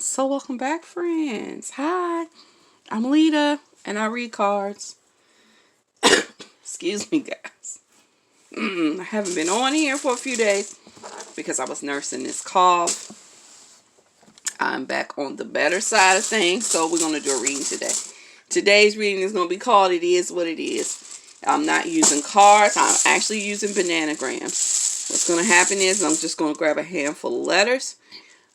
So welcome back, friends. Hi, I'm Lita, and I read cards. Excuse me, guys. I haven't been on here for a few days because I was nursing this cough. I'm back on the better side of things, so we're going to do a reading today. Today's reading is going to be called It Is What It Is. I'm not using cards. I'm actually using bananagrams. What's going to happen is I'm just going to grab a handful of letters.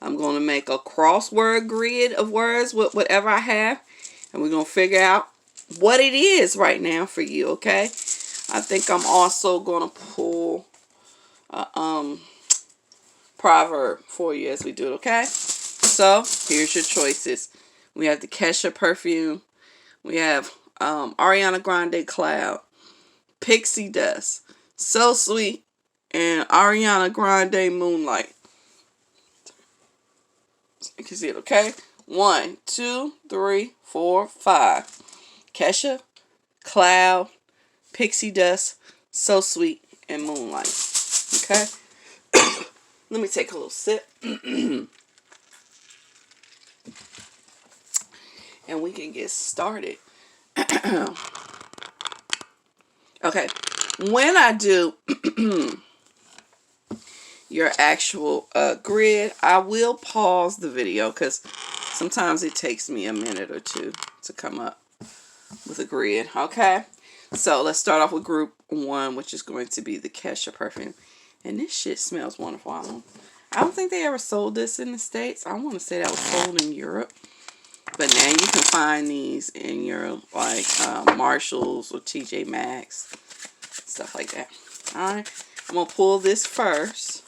I'm going to make a crossword grid of words with whatever I have. And we're going to figure out what it is right now for you, okay? I think I'm also going to pull a proverb for you as we do it, okay? So, here's your choices. We have the Kesha perfume. We have Ariana Grande Cloud. Pixie Dust. So Sweet. And Ariana Grande Moonlight. You can see it, okay? 1, 2, 3, 4, 5. Kesha, Cloud, Pixie Dust, So Sweet, and Moonlight. Okay? Let me take a little sip. And we can get started. Okay. When I do your actual grid, I will pause the video because sometimes it takes me a minute or two to come up with a grid. Okay, so let's start off with group 1, which is going to be the Kesha perfume. And this shit smells wonderful. I don't think they ever sold this in the States. I want to say that was sold in Europe, but now you can find these in your like Marshalls or TJ Maxx, stuff like that. All right, I'm gonna pull this first.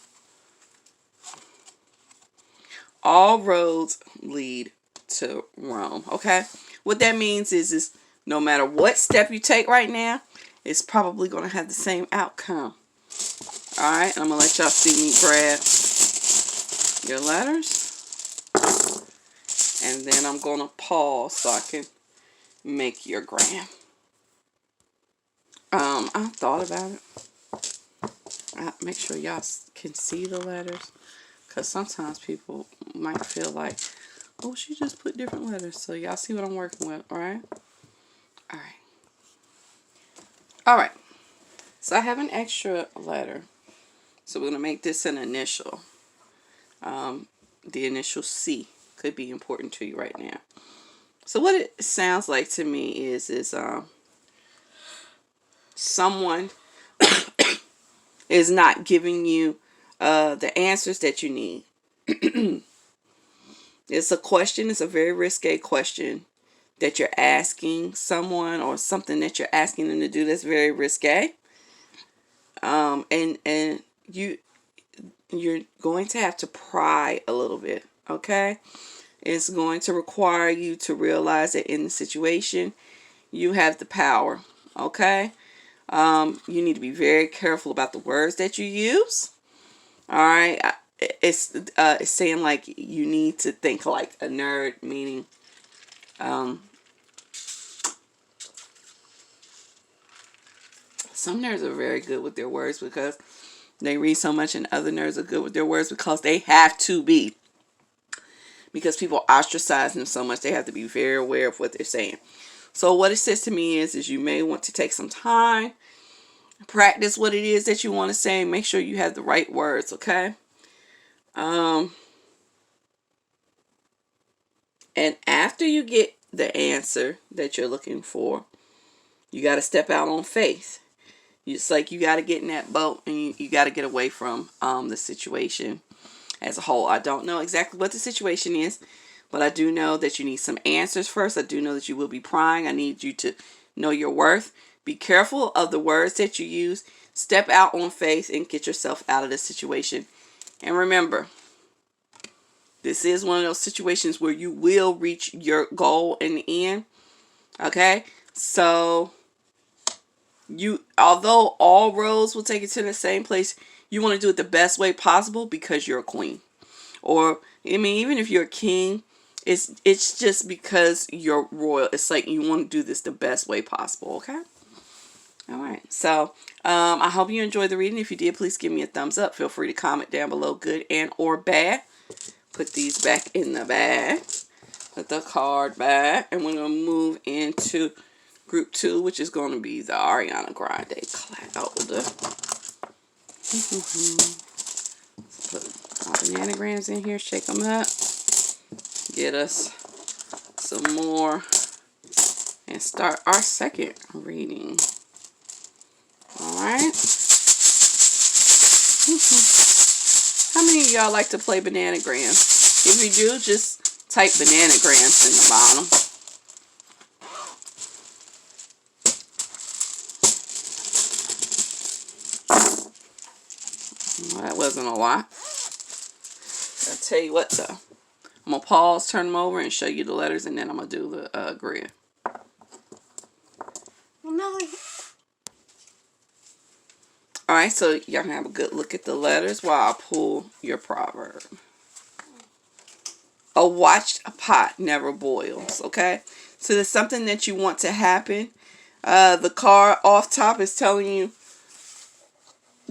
All roads lead to Rome. Okay, what that means is no matter what step you take right now, it's probably going to have the same outcome. Alright, I'm going to let y'all see me grab your letters. And then I'm going to pause so I can make your gram. I thought about it. Make sure y'all can see the letters. Because sometimes people might feel like, oh, she just put different letters. So y'all see what I'm working with, alright? Alright. So I have an extra letter. So we're going to make this an initial. The initial C could be important to you right now. So what it sounds like to me is someone is not giving you the answers that you need. It's a question. It's a very risque question that you're asking someone, or something that you're asking them to do that's very risque. And you're going to have to pry a little bit, okay? It's going to require you to realize that in the situation, you have the power, okay? You need to be very careful about the words that you use, all right? It's saying like you need to think like a nerd, meaning some nerds are very good with their words because they read so much, and other nerds are good with their words because they have to be. Because people ostracize them so much, they have to be very aware of what they're saying. So what it says to me is you may want to take some time, practice what it is that you want to say, and make sure you have the right words, okay? And after you get the answer that you're looking for, you got to step out on faith. It's like you got to get in that boat, and you got to get away from the situation as a whole. I don't know exactly what the situation is, but I do know that you need some answers first. I do know that you will be prying. I need you to know your worth. Be careful of the words that you use. Step out on faith and get yourself out of the situation. And remember, this is one of those situations where you will reach your goal in the end. Okay? So although all roads will take you to the same place, you want to do it the best way possible because you're a queen. Or, I mean, even if you're a king, it's just because you're royal. It's like you want to do this the best way possible, okay? Alright, so I hope you enjoyed the reading. If you did, please give me a thumbs up. Feel free to comment down below, good and or bad. put these back in the bag. Put the card back. And we're going to move into group 2, which is going to be the Ariana Grande Cloud. Put our bananagrams in here. Shake them up. Get us some more. And start our second reading. Alright. How many of y'all like to play bananagrams? If you do, just type bananagrams in the bottom. Well, that wasn't a lot. I'll tell you what though. I'm going to pause, turn them over, and show you the letters, and then I'm going to do the grid. Alright, so y'all can have a good look at the letters while I pull your proverb. A watched pot never boils, okay? So there's something that you want to happen. The card off top is telling you,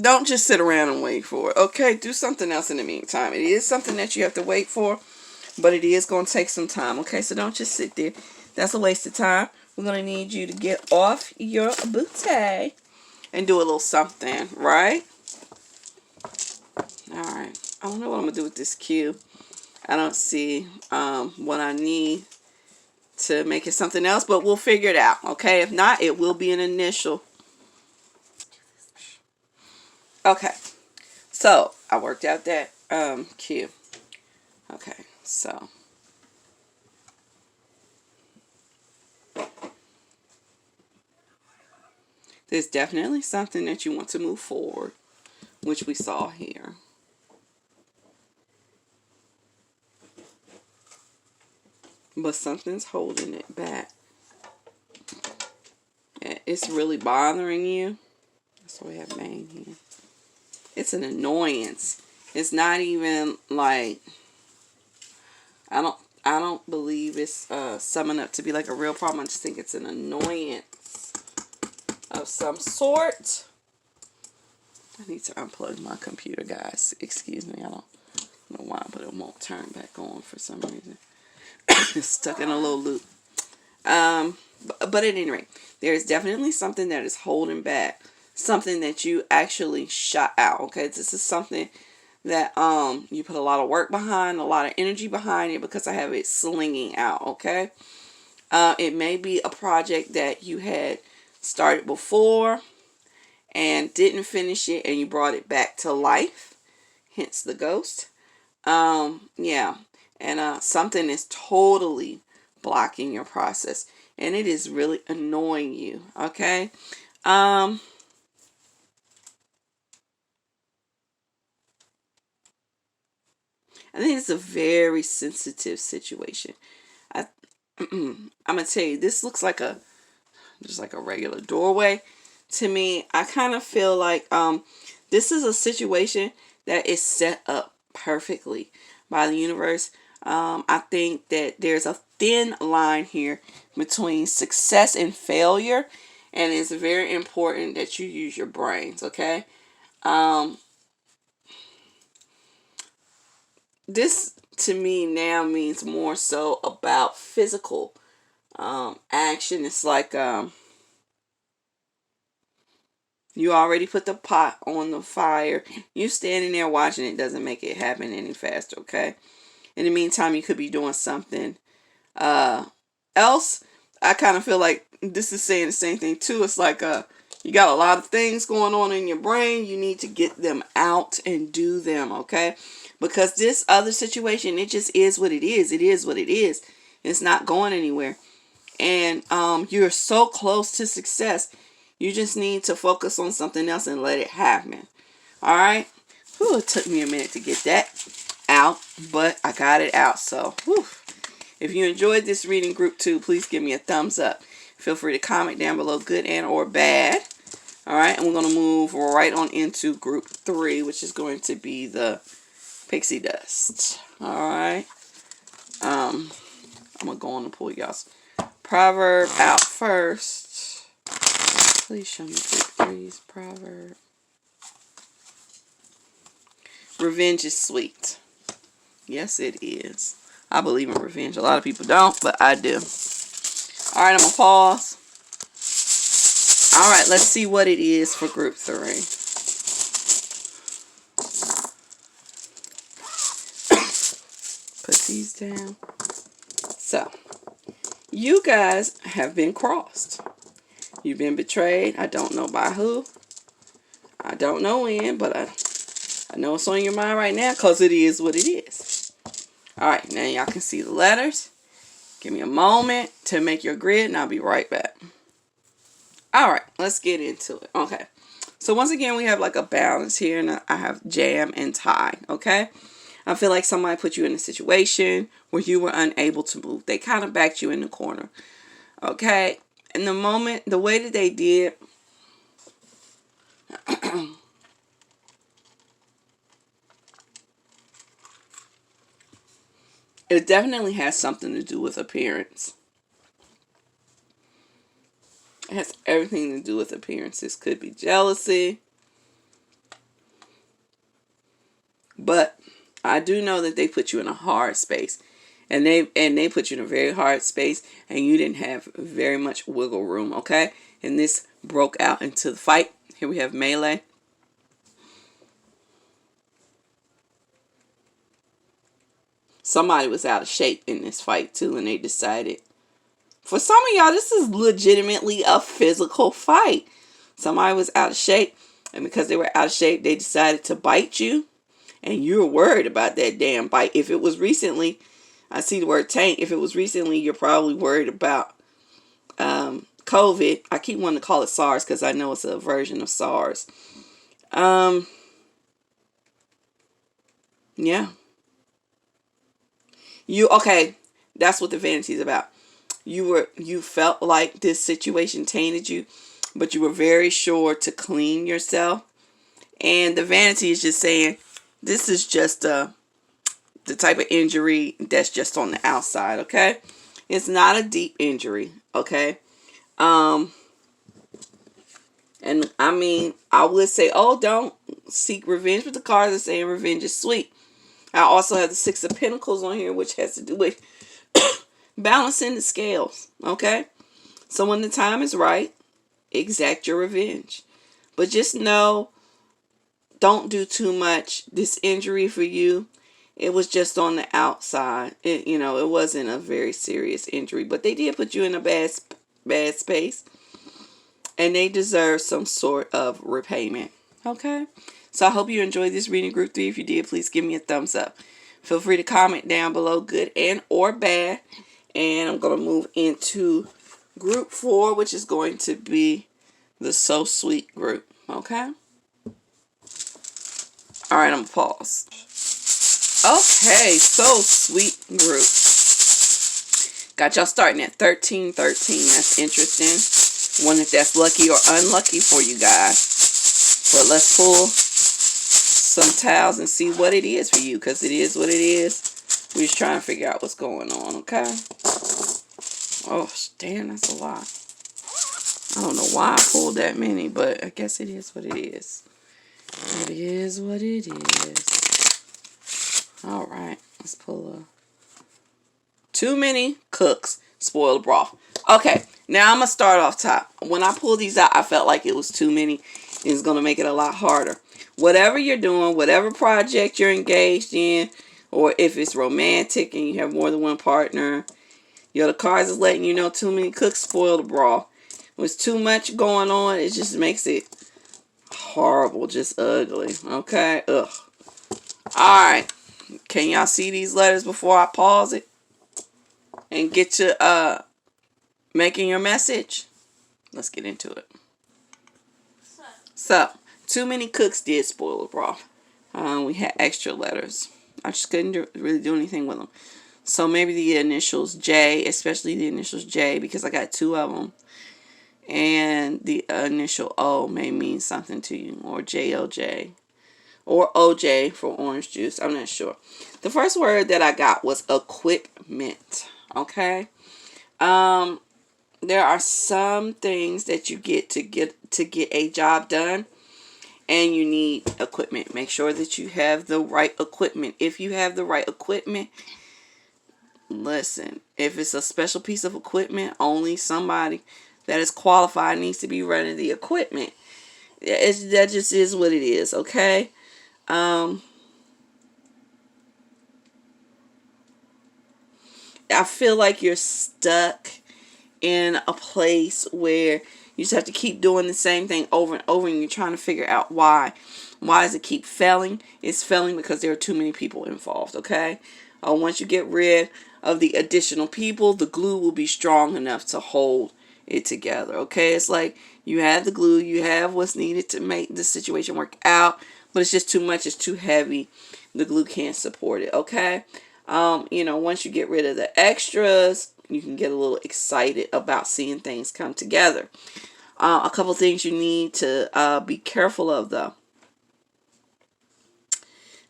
don't just sit around and wait for it, okay? Do something else in the meantime. It is something that you have to wait for, but it is going to take some time, okay? So don't just sit there. That's a waste of time. We're going to need you to get off your booty and do a little something, right? Alright. I don't know what I'm going to do with this cube. I don't see what I need to make it something else, but we'll figure it out, okay? If not, it will be an initial. Okay. So, I worked out that cube. Okay, so. There's definitely something that you want to move forward, which we saw here. But something's holding it back. It's really bothering you. That's why we have main here. It's an annoyance. It's not even like, I don't believe it's summing up to be like a real problem. I just think it's an annoyance of some sort. I need to unplug my computer, guys. Excuse me. I don't know why, but it won't turn back on for some reason. It's stuck in a little loop. But at any rate, there is definitely something that is holding back. Something that you actually shot out. Okay, this is something that you put a lot of work behind, a lot of energy behind it, because I have it slinging out. Okay, it may be a project that you had started before and didn't finish it, and you brought it back to life, hence the ghost. Yeah, and something is totally blocking your process, and it is really annoying you. Okay, I think it's a very sensitive situation. I'm gonna tell you, this looks like just like a regular doorway to me. I kind of feel like this is a situation that is set up perfectly by the universe. I think that there's a thin line here between success and failure, and it's very important that you use your brains. Okay, this to me now means more so about physical action. It's like you already put the pot on the fire. You standing there watching it doesn't make it happen any faster, okay? In the meantime, you could be doing something else. I kind of feel like this is saying the same thing too. It's like you got a lot of things going on in your brain. You need to get them out and do them, okay? Because this other situation, it just is what it is. It is what it is. It's not going anywhere. And you're so close to success. You just need to focus on something else and let it happen. Alright? It took me a minute to get that out, but I got it out. So, if you enjoyed this reading, group 2, please give me a thumbs up. Feel free to comment down below, good and or bad. Alright, and we're going to move right on into group 3, which is going to be the pixie dust. Alright. I'm going to go on and pull y'all's proverb out first. Please show me group 3's proverb. Revenge is sweet. Yes, it is. I believe in revenge. A lot of people don't, but I do. All right, I'm going to pause. All right, let's see what it is for group 3. Put these down. So, you guys have been crossed. You've been betrayed. I don't know by who. I don't know when, but I know it's on your mind right now because it is what it is. All right, now y'all can see the letters. Give me a moment to make your grid, and I'll be right back. All right, let's get into it. Okay, so once again, we have like a balance here, and I have jam and tie, okay? I feel like somebody put you in a situation where you were unable to move. They kind of backed you in the corner, okay? And the way that they did, it definitely has something to do with appearance. It has everything to do with appearances. Could be jealousy. But I do know that they put you in a hard space. And they put you in a very hard space. And you didn't have very much wiggle room, okay? And this broke out into the fight. Here we have melee. Somebody was out of shape in this fight too. And they decided, for some of y'all, this is legitimately a physical fight. Somebody was out of shape, and because they were out of shape, they decided to bite you, and you're worried about that damn bite. If it was recently, I see the word taint. If it was recently, you're probably worried about COVID. I keep wanting to call it SARS because I know it's a version of SARS. Yeah. Okay, that's what the vanity is about. You felt like this situation tainted you, but you were very sure to clean yourself. And the vanity is just saying, this is just the type of injury that's just on the outside, okay? It's not a deep injury, okay? And I mean, I would say, oh, don't seek revenge, but the cards are saying revenge is sweet. I also have the 6 of Pentacles on here, which has to do with balancing the scales, okay? So when the time is right, exact your revenge. But just know, don't do too much. This injury for you, it was just on the outside. It wasn't a very serious injury, but they did put you in a bad space, and they deserve some sort of repayment, okay? So I hope you enjoyed this reading, group 3. If you did, please give me a thumbs up. Feel free to comment down below, good and or bad. And I'm going to move into group 4, which is going to be the So Sweet group. Okay? Alright, I'm going to pause. Okay, So Sweet group. Got y'all starting at 1313. That's interesting. Wonder if that's lucky or unlucky for you guys. But let's pull some tiles and see what it is for you. Because it is what it is. We're just trying to figure out what's going on, okay? Oh, damn, that's a lot. I don't know why I pulled that many, but I guess it is what it is. It is what it is. Alright, let's pull too many cooks spoil the broth. Okay, now I'm going to start off top. When I pulled these out, I felt like it was too many. It's going to make it a lot harder. Whatever you're doing, whatever project you're engaged in, or if it's romantic and you have more than one partner, the cards is letting you know too many cooks spoil the broth. When it's too much going on, it just makes it horrible, just ugly. Okay? Ugh. Alright. Can y'all see these letters before I pause it? And get to making your message? Let's get into it. So, too many cooks did spoil the broth. We had extra letters. I just couldn't really do anything with them. So maybe the initials J, especially the initials J, because I got 2 of them. And the initial O may mean something to you, or JLJ, or OJ for orange juice. I'm not sure. The first word that I got was equipment. Okay. There are some things that you get a job done, and you need equipment. Make sure that you have the right equipment. If you have the right equipment, listen, if it's a special piece of equipment, only somebody that is qualified needs to be running the equipment. That just is what it is, okay? I feel like you're stuck in a place where you just have to keep doing the same thing over and over, and you're trying to figure out why. Why does it keep failing? It's failing because there are too many people involved, okay? Once you get rid of the additional people, the glue will be strong enough to hold it together, okay? It's like you have the glue, you have what's needed to make the situation work out, but it's just too much, it's too heavy. The glue can't support it, okay? Once you get rid of the extras, you can get a little excited about seeing things come together. A couple things you need to be careful of, though.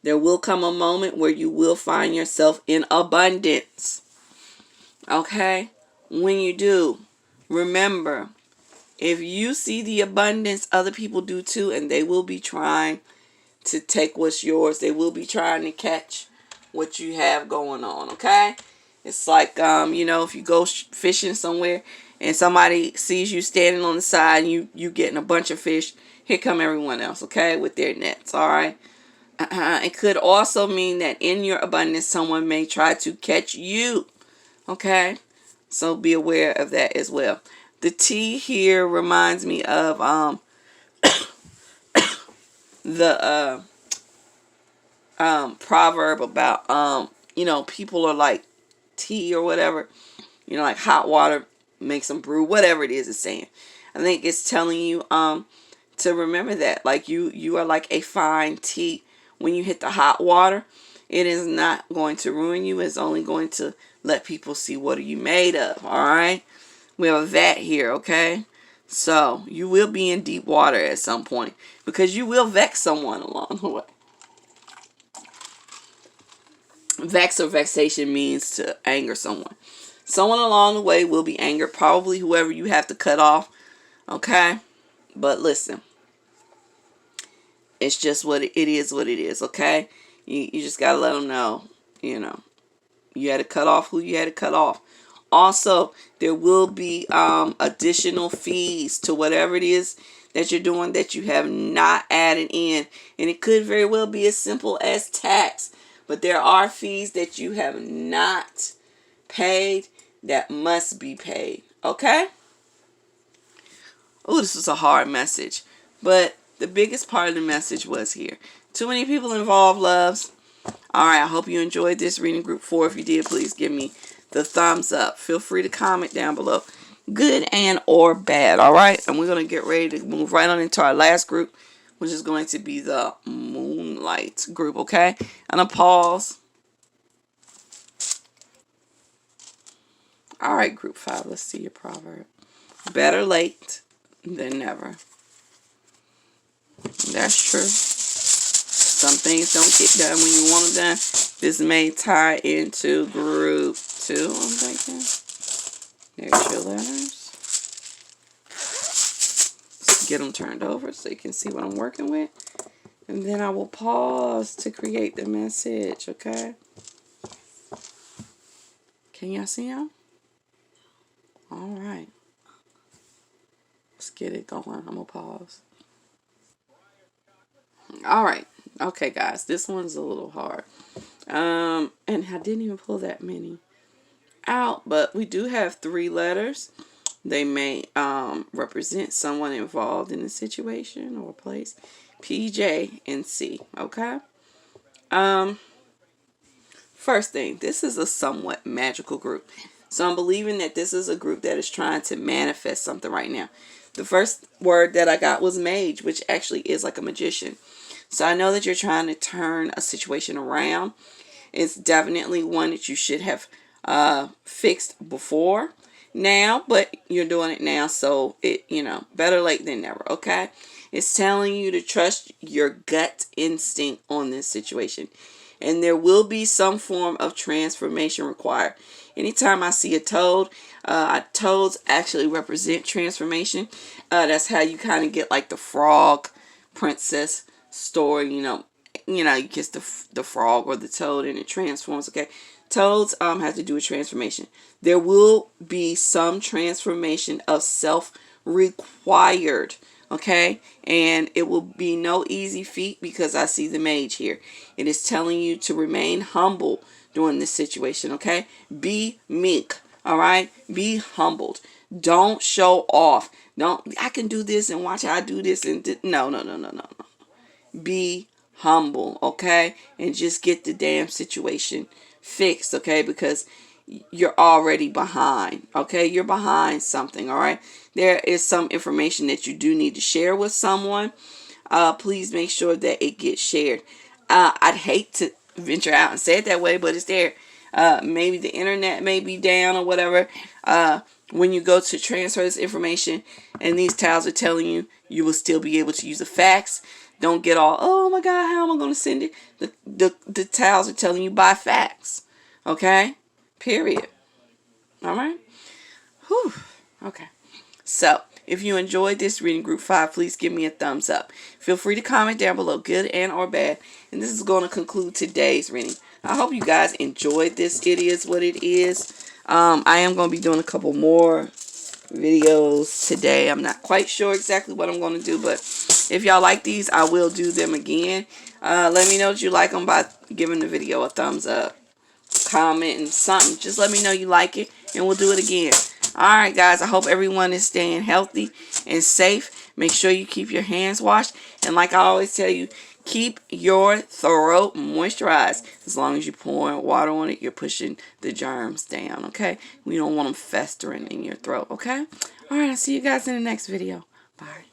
There will come a moment where you will find yourself in abundance. Okay? When you do, remember, if you see the abundance, other people do too, and they will be trying to take what's yours. They will be trying to catch what you have going on, okay? It's like, if you go fishing somewhere and somebody sees you standing on the side and you getting a bunch of fish, here come everyone else, okay, with their nets, all right? It could also mean that in your abundance, someone may try to catch you, okay? So be aware of that as well. The T here reminds me of the proverb about people are like tea or whatever, like hot water makes them brew, whatever it is it's saying. I think it's telling you to remember that, like you are like a fine tea. When you hit the hot water, it is not going to ruin you. It's only going to let people see what are you made of, all right? We have a vat here, okay? So you will be in deep water at some point because you will vex someone along the way. Vex or vexation means to anger someone. Someone along the way will be angered, probably whoever you have to cut off, okay? But listen, it's just what it is, okay? You just got to let them know, you had to cut off who you had to cut off. Also, there will be additional fees to whatever it is that you're doing that you have not added in. And it could very well be as simple as tax. But there are fees that you have not paid that must be paid. Okay? Oh, this was a hard message. But the biggest part of the message was here. Too many people involved, loves. Alright, I hope you enjoyed this reading group 4. If you did, please give me the thumbs up. Feel free to comment down below. Good and or bad. Alright? And we're going to get ready to move right on into our last group, which is going to be the Moonlight group. Okay? And I'll pause. Alright, group 5. Let's see your proverb. Better late than never. That's true. Some things don't get done when you want them done. This may tie into group 2, I'm thinking. There's your letters. Let's get them turned over so you can see what I'm working with. And then I will pause to create the message, okay? Can y'all see them? Alright. Let's get it going. I'm going to pause. Alright. Okay, guys. This one's a little hard. And I didn't even pull that many out. But we do have 3 letters. They may represent someone involved in a situation or place. P, J, and C. Okay? First thing. This is a somewhat magical group. So I'm believing that this is a group that is trying to manifest something right now. The first word that I got was mage, which actually is like a magician. So I know that you're trying to turn a situation around. It's definitely one that you should have fixed before now, but you're doing it now. So it, better late than never. Okay. It's telling you to trust your gut instinct on this situation. And there will be some form of transformation required. Anytime I see a toad, toads actually represent transformation. That's how you kind of get like the frog princess story, you kiss the frog or the toad and it transforms. Okay, toads have to do with transformation. There will be some transformation of self required. Okay, and it will be no easy feat because I see the mage here. It is telling you to remain humble during this situation. Okay, be meek. All right, be humbled. Don't show off. Don't, I can do this and watch how I do this and no, no, no, no, no, no. Be humble, okay? And just get the damn situation fixed, okay? Because you're already behind, okay? You're behind something, all right? There is some information that you do need to share with someone. Please make sure that it gets shared. I'd hate to venture out and say it that way, but it's there. Maybe the internet may be down or whatever. When you go to transfer this information and these tiles are telling you, you will still be able to use the fax. Don't get all, oh my God, how am I going to send it? The tiles are telling you by fax. Okay? Period. All right? Whew. Okay. So, if you enjoyed this reading group 5, please give me a thumbs up. Feel free to comment down below, good and or bad. And this is going to conclude today's reading. I hope you guys enjoyed this. It is what it is. I am going to be doing a couple more videos today. I'm not quite sure exactly what I'm going to do, but if y'all like these, I will do them again. Let me know that you like them by giving the video a thumbs up, comment, and something. Just let me know you like it, and we'll do it again. Alright, guys, I hope everyone is staying healthy and safe. Make sure you keep your hands washed. And like I always tell you, keep your throat moisturized. As long as you're pouring water on it, you're pushing the germs down, okay? We don't want them festering in your throat, okay? Alright, I'll see you guys in the next video. Bye.